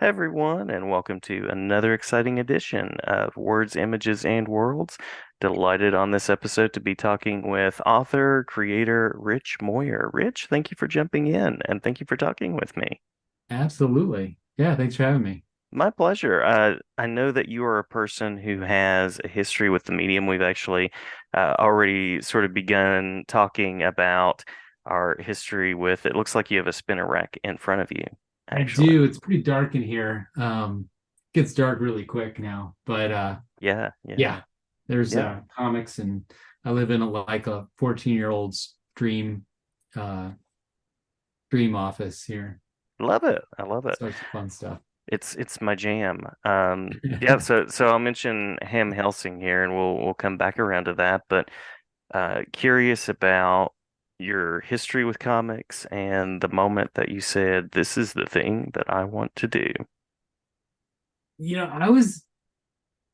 Hey everyone, and welcome to another exciting edition of Words, Images, and Worlds. Delighted on this episode to be talking with author, creator Rich Moyer. Rich, thank you for jumping in and thank you for talking with me. Absolutely. Yeah, thanks for having me. My pleasure. I know that you are a person who has a history with the medium. We've actually already sort of begun talking about our history with, it looks like you have a spinner rack in front of you, I actually. do. It's pretty dark in here. Gets dark really quick now. But Yeah, yeah, yeah, there's yeah. comics and I live in a 14-year-old's uh dream office here. Love it. I love it. Sorts of fun stuff. It's my jam. Yeah, so I'll mention Ham Helsing here, and we'll come back around to that. But curious about your history with comics and the moment that you said, "This is the thing that I want to do." You know, I was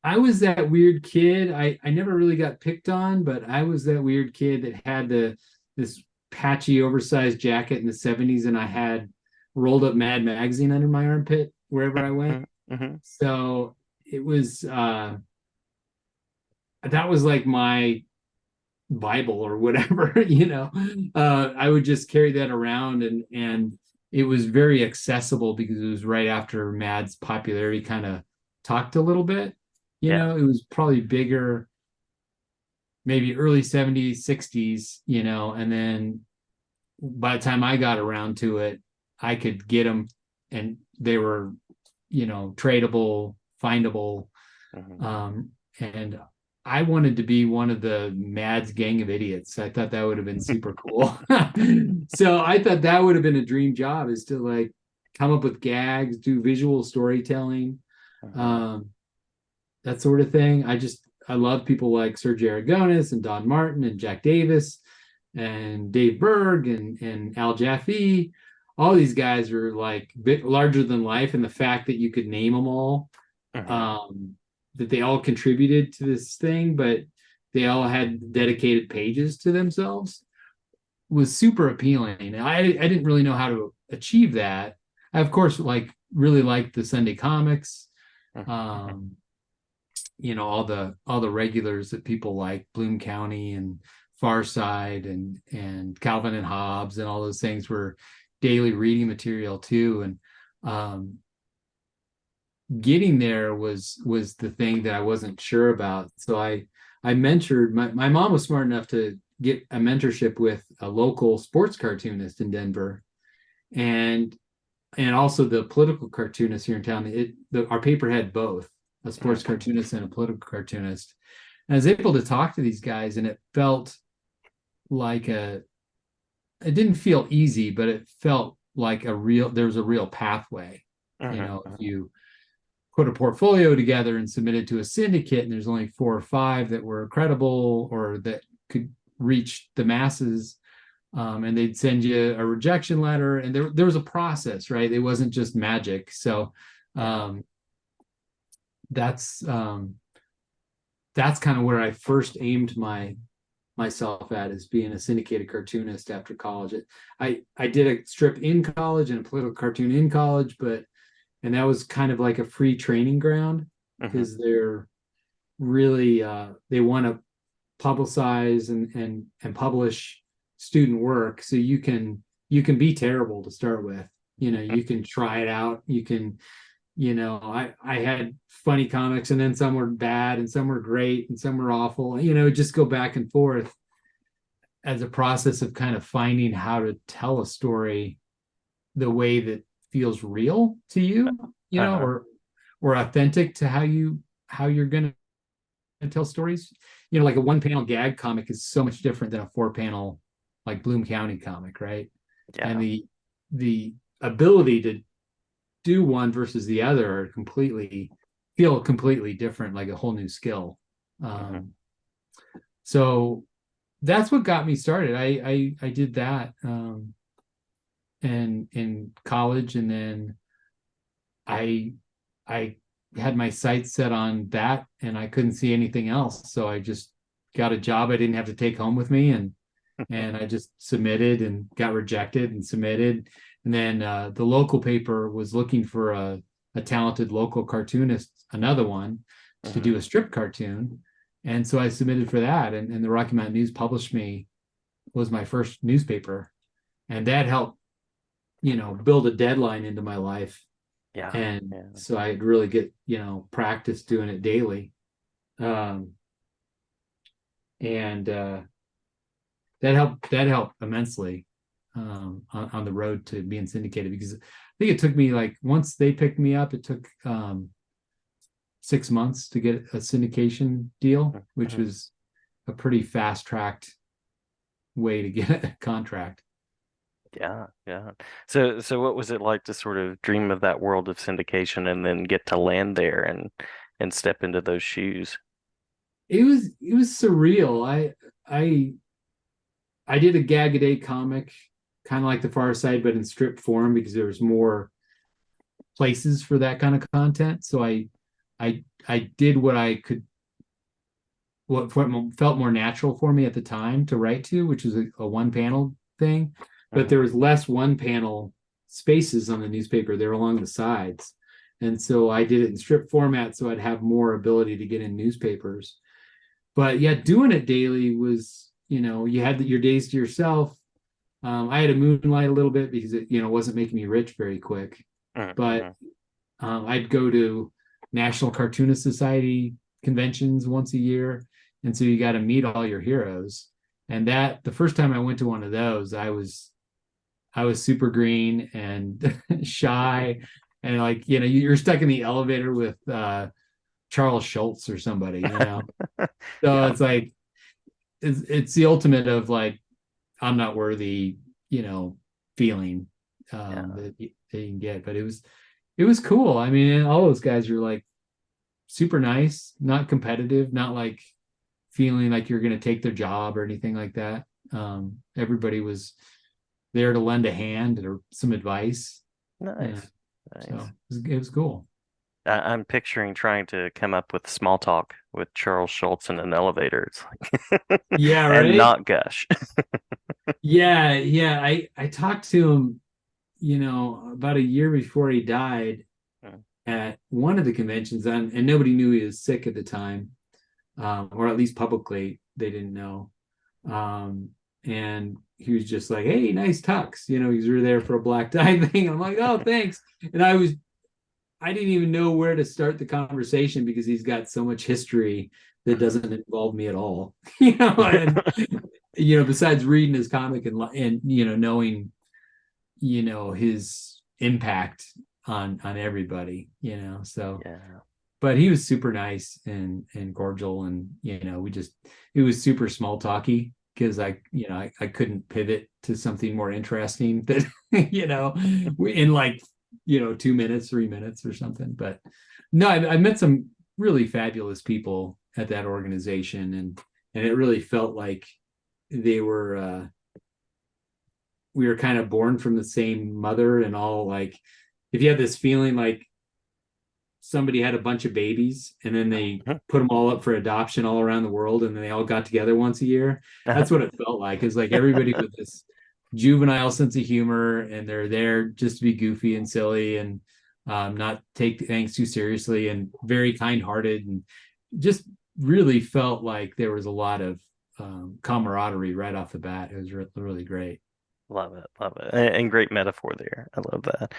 that weird kid. I never really got picked on, but I was that weird kid that had this patchy oversized jacket in the 70s and I had rolled up Mad magazine under my armpit wherever I went. Hmm. Hmm. So it was that was like my Bible or whatever, you know. I would just carry that around and it was very accessible because it was right after Mad's popularity kind of talked a little bit. You Yeah. know, it was probably bigger maybe early 70s, 60s, you know, and then by the time I got around to it, I could get them and they were, tradable, findable. Hmm. And I wanted to be one of the Mads gang of idiots. I thought that would have been super cool. So I thought that would have been a dream job is to like come up with gags, do visual storytelling, Hmm. um, that sort of thing. I love people like Sergio Aragonis and Don Martin and Jack Davis and Dave Berg and Al Jaffe. All these guys are like bit larger than life, and the fact that you could name them all, Hmm. um, that they all contributed to this thing, but they all had dedicated pages to themselves was super appealing. I didn't really know how to achieve that. I of course like really liked the Sunday comics. Hmm. Um, all the regulars that people like Bloom County and Far Side and Calvin and Hobbes and all those things were daily reading material too. And getting there was the thing that I wasn't sure about. So I mentored my mom was smart enough to get a mentorship with a local sports cartoonist in Denver and also the political cartoonist here in town. Our paper had both a sports Hmm. cartoonist and a political cartoonist. And I was able to talk to these guys, and it felt like it didn't feel easy, but it felt like there was a real pathway. You Hmm. know, if you put a portfolio together and submit it to a syndicate, and there's only 4 or 5 that were credible or that could reach the masses, and they'd send you a rejection letter, and there was a process, right? It wasn't just magic. So Yeah. um, that's um, that's kind of where I first aimed myself at as being a syndicated cartoonist after college. I did a strip in college and a political cartoon in college, and that was kind of like a free training ground Hmm. because they're really they want to publicize and publish student work so you can be terrible to start with. You know, you can try it out. You can, I had funny comics and then some were bad and some were great and some were awful. Just go back and forth as a process of kind of finding how to tell a story the way that feels real to you, Uh-huh. or authentic to how you're gonna tell stories. Like a one-panel gag comic is so much different than a 4-panel like Bloom County comic, right? And Yeah. the ability to do one versus the other are completely different, like a whole new skill. Hmm. Um, so that's what got me started. I did that and in college, and then I I had my sights set on that, and I couldn't see anything else. So I just got a job I didn't have to take home with me, and I just submitted and got rejected and submitted. And then the local paper was looking for a talented local cartoonist another one to Hmm. do a strip cartoon. And so I submitted for that, and the Rocky Mountain News published me, was my first newspaper. And that helped, build a deadline into my life. Yeah, And yeah, so I'd really get, practice doing it daily. Um, and that helped immensely on the road to being syndicated, because I think it took me, like, once they picked me up, it took 6 months to get a syndication deal, which mhm. was a pretty fast tracked way to get a contract. Yeah, yeah. So what was it like to sort of dream of that world of syndication and then get to land there and step into those shoes? It was surreal. I I did a gag a day comic, kind of like The Far Side, but in strip form, because there was more places for that kind of content. So I did what I could, what felt more natural for me at the time to write to, which was a one panel thing. But there Hmm. was less one panel spaces on the newspaper. They were along the sides. And so I did it in strip format so I'd have more ability to get in newspapers. But yeah, doing it daily was, you had your days to yourself. I had to moonlight a little bit because it, wasn't making me rich very quick. But Hmm. I'd go to National Cartoonist Society conventions once a year, and so you got to meet all your heroes. And that the first time I went to one of those, I was super green and shy, and, like, you're stuck in the elevator with Charles Schultz or somebody, So Yeah, it's like it's the ultimate of, like, I'm not worthy, you know, feeling yeah, that you can get. But it was cool. I mean, all those guys are, like, super nice, not competitive, not like feeling like you're going to take their job or anything like that. Everybody was there to lend a hand or some advice. Yeah, nice, so nice. it was cool. I'm picturing trying to come up with small talk with Charles Schultz in an elevator. It's like, Yeah, and right. not gush. Yeah, yeah. I talked to him, about a year before he died at one of the conventions, and nobody knew he was sick at the time, or at least publicly they didn't know. Um, and he was just like, "Hey, nice tux," because we were there for a black tie thing. I'm like, "Oh, thanks." And I didn't even know where to start the conversation because he's got so much history that Mhm. doesn't involve me at all. And besides reading his comic and knowing his impact on everybody. So, Yeah, but he was super nice and cordial, and we just, it was super small talky because I couldn't pivot to something more interesting that in, like, 2 minutes, 3 minutes or something. But no, I met some really fabulous people at that organization, and it really felt like they were we were kind of born from the same mother, and all, like, if you had this feeling like somebody had a bunch of babies and then they Mhm. put them all up for adoption all around the world and then they all got together once a year. That's what it felt like. It's like everybody with this juvenile sense of humor, and they're there just to be goofy and silly, and not take things too seriously, and very kind-hearted, and just really felt like there was a lot of camaraderie right off the bat. It was really great. Love it, love it, and great metaphor there. I love that.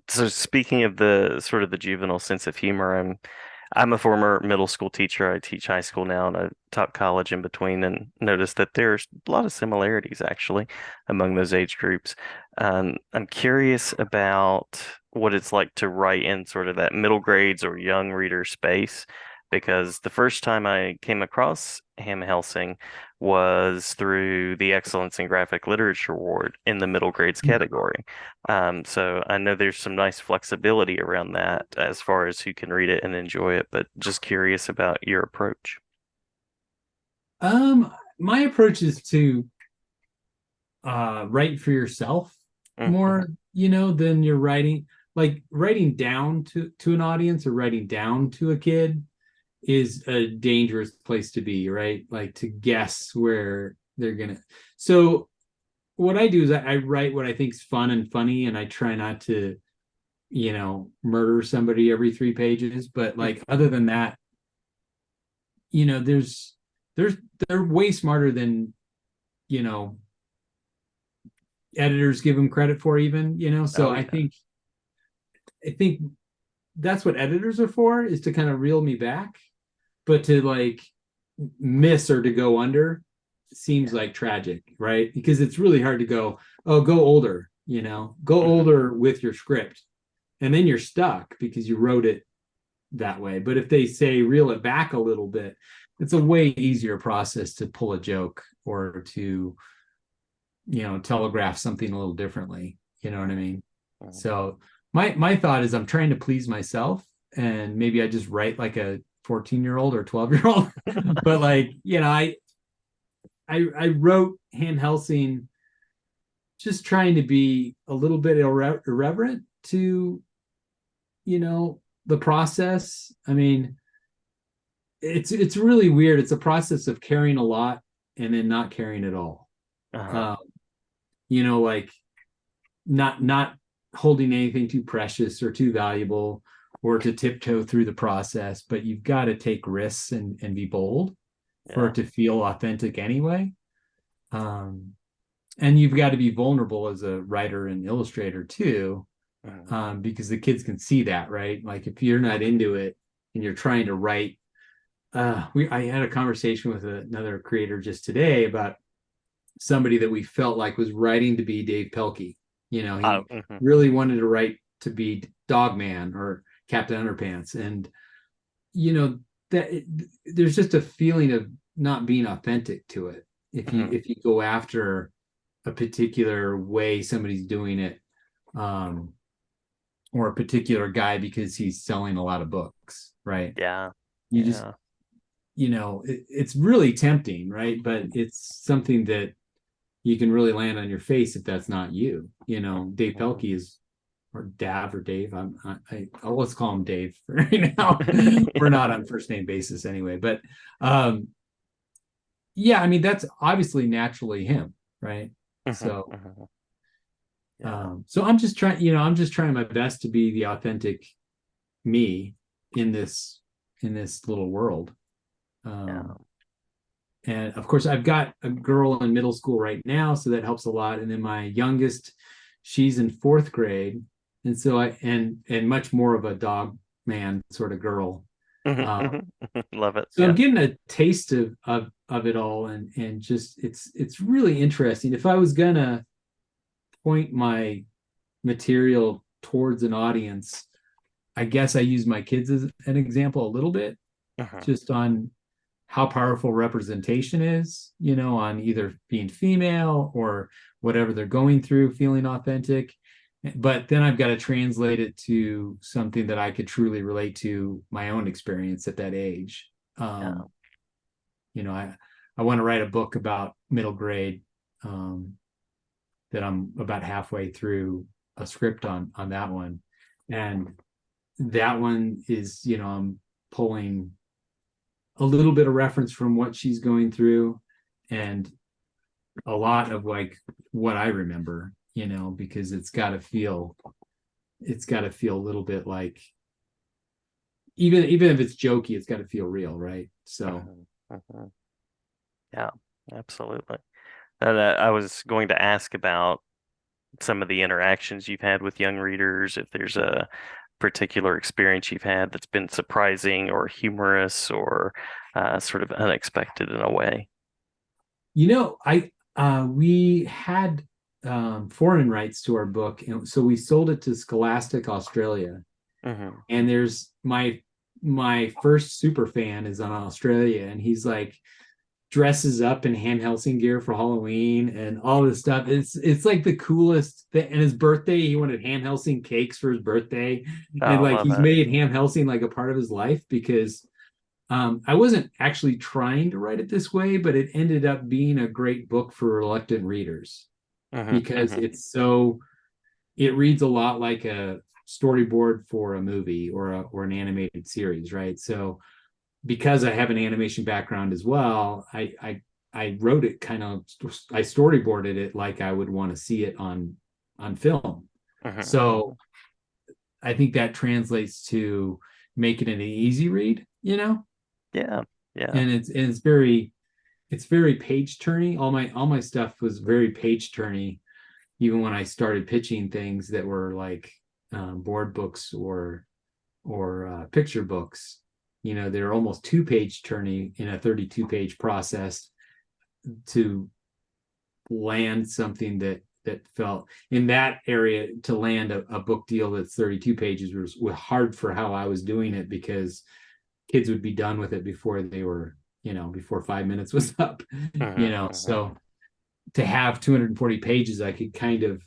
So speaking of the sort of the juvenile sense of humor, I'm a former middle school teacher. I teach high school now, and I taught college in between, and noticed that there's a lot of similarities actually among those age groups. I'm curious about what it's like to write in sort of that middle grades or young reader space, because the first time I came across Ham Helsing was through the Excellence in Graphic Literature Award in the middle grades category. So I know there's some nice flexibility around that as far as who can read it and enjoy it, but just curious about your approach. My approach is to write for yourself Mm-hmm. more, than you're writing, like, writing down to an audience or writing down to a kid is a dangerous place to be, right? Like, to guess where they're gonna. So what I do is I write what I think is fun and funny, and I try not to, murder somebody every 3 pages. But like other than that, there's they're way smarter than you know editors give them credit for, even. So Oh I yeah. think I think that's what editors are for, is to kind of reel me back. But to like miss or to go under seems Yeah. like tragic, right? Because it's really hard to go, oh, go older, go Hmm. older with your script. And then you're stuck because you wrote it that way. But if they say reel it back a little bit, it's a way easier process to pull a joke or to, telegraph something a little differently. You know what I mean? Hmm. So my thought is I'm trying to please myself, and maybe I just write like a 14-year-old or 12-year-old. But like, I wrote Ham Helsing just trying to be a little bit irreverent to, the process. I mean, it's really weird. It's a process of caring a lot and then not caring at all. Uh-huh. Um, like not holding anything too precious or too valuable, or to tiptoe through the process, but you've got to take risks and be bold for Yeah. it to feel authentic anyway. Um, and you've got to be vulnerable as a writer and illustrator too, Hmm. because the kids can see that, right? Like if you're not into it and you're trying to write, I had a conversation with another creator just today about somebody that we felt like was writing to be Dave Pelkey. Oh, He mhm. really wanted to write to be Dogman or Captain Underpants, and you know that there's just a feeling of not being authentic to it if you Mhm. if you go after a particular way somebody's doing it, um, or a particular guy because he's selling a lot of books, right? Yeah. You just, Yeah. it's really tempting, right? But it's something that you can really land on your face if that's not you. Dave Mhm. Pelkey is, or Dav or Dave. Let's call him Dave for right now. We're not on first name basis anyway, but um, yeah, I mean that's obviously naturally him, right? Mhm. So Mhm. Yeah. I'm just trying my best to be the authentic me in this little world. Yeah. Um, and of course I've got a girl in middle school right now, so that helps a lot. And then my youngest, she's in fourth grade, and so and much more of a dog man sort of girl. Mhm. uh, Mhm. Love it. so I'm Yeah. getting a taste of it all, and just it's really interesting. If I was gonna point my material towards an audience, I guess I use my kids as an example a little bit, Mhm. just on how powerful representation is, on either being female or whatever they're going through, feeling authentic. But then I've got to translate it to something that I could truly relate to my own experience at that age. Yeah. I want to write a book about middle grade, that I'm about halfway through a script on that one. And that one is, I'm pulling a little bit of reference from what she's going through, and a lot of like what I remember, because it's got to feel a little bit like, even if it's jokey, it's got to feel real, right? So Mhm. Mhm. Yeah. Absolutely. And I was going to ask about some of the interactions you've had with young readers, if there's a particular experience you've had that's been surprising or humorous or sort of unexpected in a way. I we had foreign rights to our book, and so we sold it to Scholastic Australia. Hmm. And there's my first super fan is on Australia, and he's like dresses up in Ham Helsing gear for Halloween and all this stuff. It's like the coolest thing. And his birthday, he wanted Ham Helsing cakes for his birthday, and Oh, like love he's it. made Ham Helsing like a part of his life, because I wasn't actually trying to write it this way, but it ended up being a great book for reluctant readers, Hmm. because Hmm. it reads a lot like a storyboard for a movie or an animated series, right? So because I have an animation background as well, I wrote it kind of, I storyboarded it like I would want to see it on film. Hmm. So I think that translates to making it an easy read, Yeah. Yeah. and it's very page turny. All my stuff was very page turny, even when I started pitching things that were like board books or picture books. They're almost 2 page turny in a 32 page process to land something that felt in that area. To land a book deal that's 32 pages was hard for how I was doing it, because kids would be done with it before they were, before 5 minutes was up. Hmm. So to have 240 pages, I could kind of,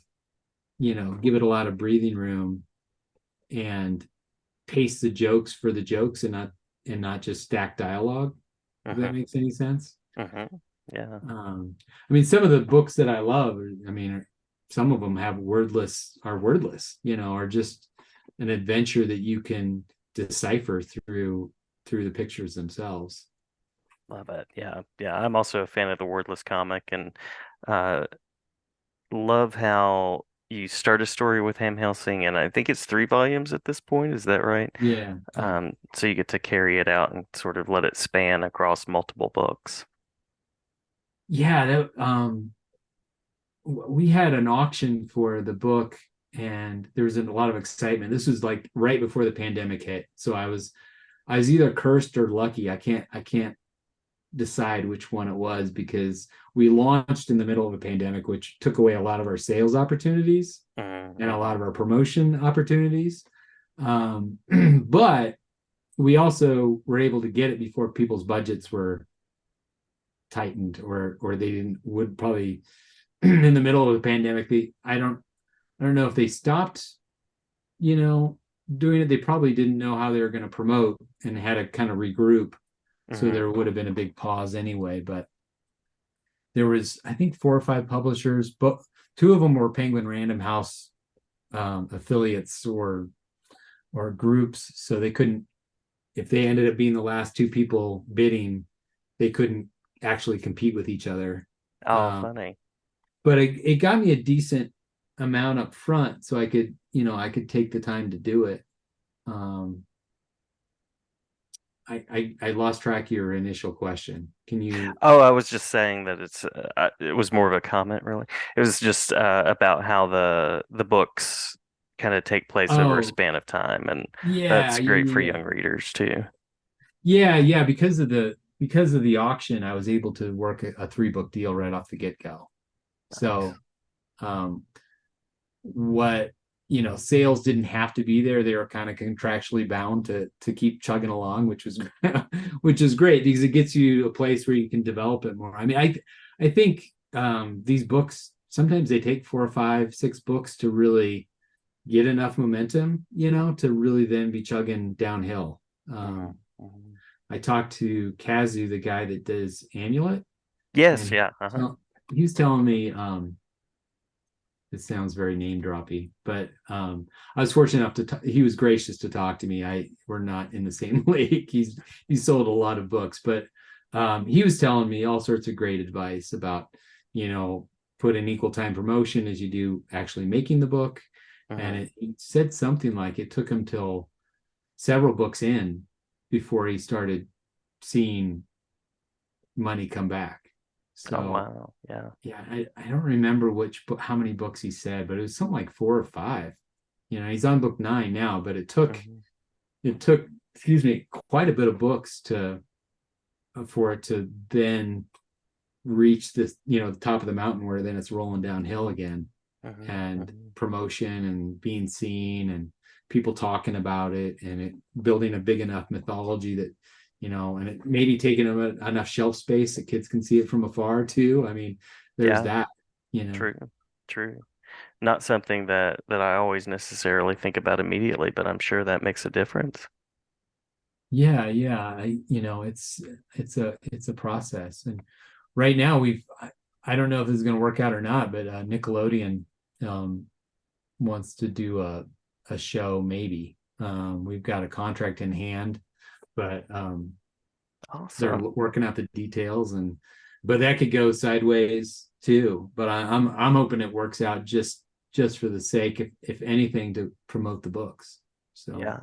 give it a lot of breathing room and pace the jokes for the jokes, and not just stack dialogue, if that Hmm. makes any sense. Hmm. Yeah. I mean, some of the books that I love, I mean, some of them are wordless, are just an adventure that you can decipher through the pictures themselves. Love it. Yeah. Yeah. I'm also a fan of the wordless comic, and uh, love how you start a story with Ham Helsing, and I think it's 3 volumes at this point. Is that right? Yeah, yeah. So you get to carry it out and sort of let it span across multiple books. Yeah, we had an auction for the book, and there was a lot of excitement. This was like right before the pandemic hit, so I was either cursed or lucky. I can't decide which one it was, because we launched in the middle of a pandemic, which took away a lot of our sales opportunities and a lot Mm-hmm. of our promotion opportunities. But we also were able to get it before people's budgets were tightened, or they didn't would probably in the middle of the pandemic. I don't know if they stopped, you know, doing it. They probably didn't know how they were going to promote and had to kind of regroup. So Hmm. there would have been a big pause anyway. But there was, I think, 4 or 5 publishers, but two of them were Penguin Random House affiliates or groups. So they couldn't, if they ended up being the last two people bidding, they couldn't actually compete with each other. Oh, Um, funny. but it got me a decent amount up front, so I could take the time to do it. Um, I lost track of your initial question. Can you? Oh, I was just saying that it was more of a comment, really. It was just about how the books kind of take place over a Oh, span of time, and yeah, that's yeah, great for yeah, young readers too. yeah, yeah. Because of the auction, I was able to work a 3 book deal right off the get go. Nice. So, um, what sales didn't have to be there. They were kind of contractually bound to keep chugging along, which was which is great, because it gets you to a place where you can develop it more. I mean, I think these books sometimes they take 4 or 5, 6 books to really get enough momentum, to really then be chugging downhill. Hmm. um Hmm. I talked to Kazu, the guy that does Amulet, Yes, and yeah. Uh-huh. he was telling me, it sounds very name droppy, but I was fortunate enough he was gracious to talk to me. We're not in the same league. He's sold a lot of books, but he was telling me all sorts of great advice about, you know, put in equal time promotion as you do actually making the book. And Hmm. he said something like it took him till several books in before he started seeing money come back. Oh, So wow. Yeah. yeah, I don't remember which book, how many books he said, but it was something like 4 or 5. He's on book 9 now, but Hmm. it took, excuse me, quite a bit of books to for it to then reach this, the top of the mountain, where then it's rolling downhill again, Hmm. and Hmm. promotion and being seen and people talking about it, and it building a big enough mythology that, and it maybe taking enough shelf space that kids can see it from afar too. I mean, there's Yeah, that, you know. true. True. Not something that I always necessarily think about immediately, but I'm sure that makes a difference. Yeah, yeah. It's a process. And right now I don't know if this is going to work out or not, but Nickelodeon um, wants to do a show maybe. We've got a contract in hand, but they're Awesome. working out the details, but that could go sideways too. But I'm hoping it works out just for the sake, if anything, to promote the books. So Yeah,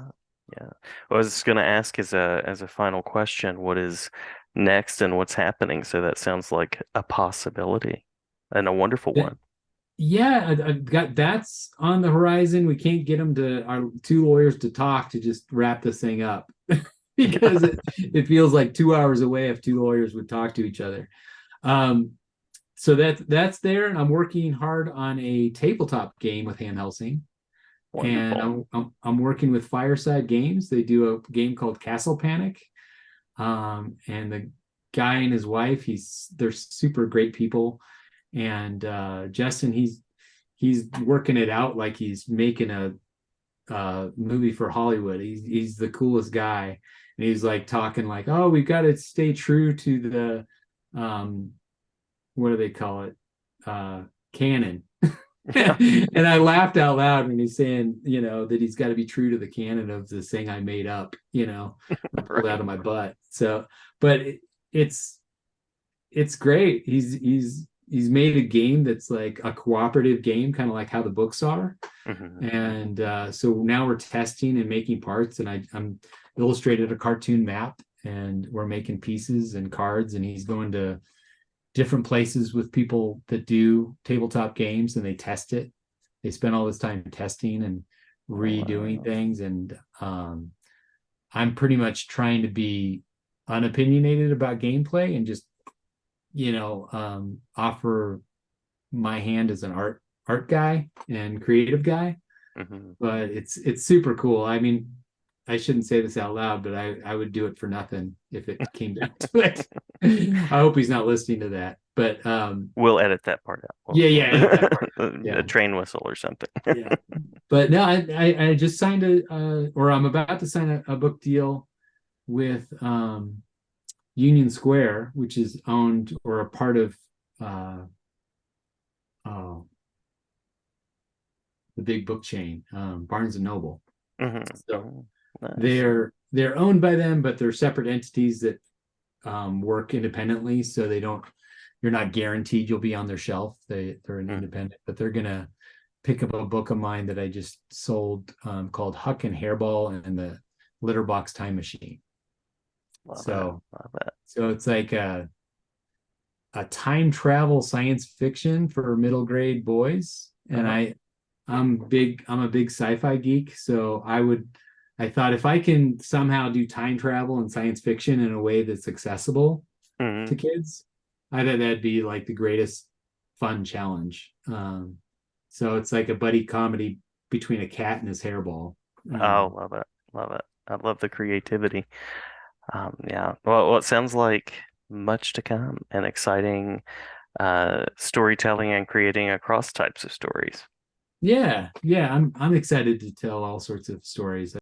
yeah. I was going to ask as a final question, what is next and what's happening? So that sounds like a possibility and a wonderful that, one. yeah, I've got that's on the horizon. We can't get them to our two lawyers to talk to just wrap this thing up because it feels like 2 hours away if two lawyers would talk to each other. Um, so that's there, and I'm working hard on a tabletop game with Ham Helsing, and Wonderful. I'm working with Fireside Games. They do a game called Castle Panic, and the guy and his wife, they're super great people, and Justin, he's working it out like he's making a movie for Hollywood. He's the coolest guy, and he's like talking like, oh, we've got to stay true to the what do they call it? Uh, canon. Yeah, And I laughed out loud when he's saying, that he's got to be true to the canon of this thing I made up, I pulled out right. of my butt. So, but it's it's great. He's made a game that's like a cooperative game, kind of like how the books are. Hmm. And so now we're testing and making parts, and I'm illustrated a cartoon map, and we're making pieces and cards, and he's going to different places with people that do tabletop games and they test it. They spend all this time testing and redoing Wow. things. And I'm pretty much trying to be unopinionated about gameplay and just, offer my hand as an art guy and creative guy. Hmm. But it's super cool. I mean, I shouldn't say this out loud, but I would do it for nothing if it came down to it. I hope he's not listening to that. But We'll edit that part out. yeah, edit that part out. A Yeah, train whistle or something. yeah. But no, I just signed or I'm about to sign a book deal with Union Square, which is owned or a part of uh, oh, the big book chain, Barnes and Noble. Hmm. So Hmm. Nice. they're owned by them, but they're separate entities that work independently. So you're not guaranteed you'll be on their shelf. They're an Mm. independent, but they're gonna pick up a book of mine that I just sold called Huck and Hairball and the Litterbox Time Machine. Love it. So Love it. so it's like a time travel science fiction for middle grade boys. And Uh-huh. I'm a big sci-fi geek, so I thought if I can somehow do time travel and science fiction in a way that's accessible to Hmm. kids, I thought that'd be like the greatest fun challenge. So it's like a buddy comedy between a cat and his hairball. Oh, Um, love it. Love it. I love the creativity. Yeah. Well, it sounds like much to come and exciting storytelling and creating across types of stories. yeah, I'm excited to tell all sorts of stories.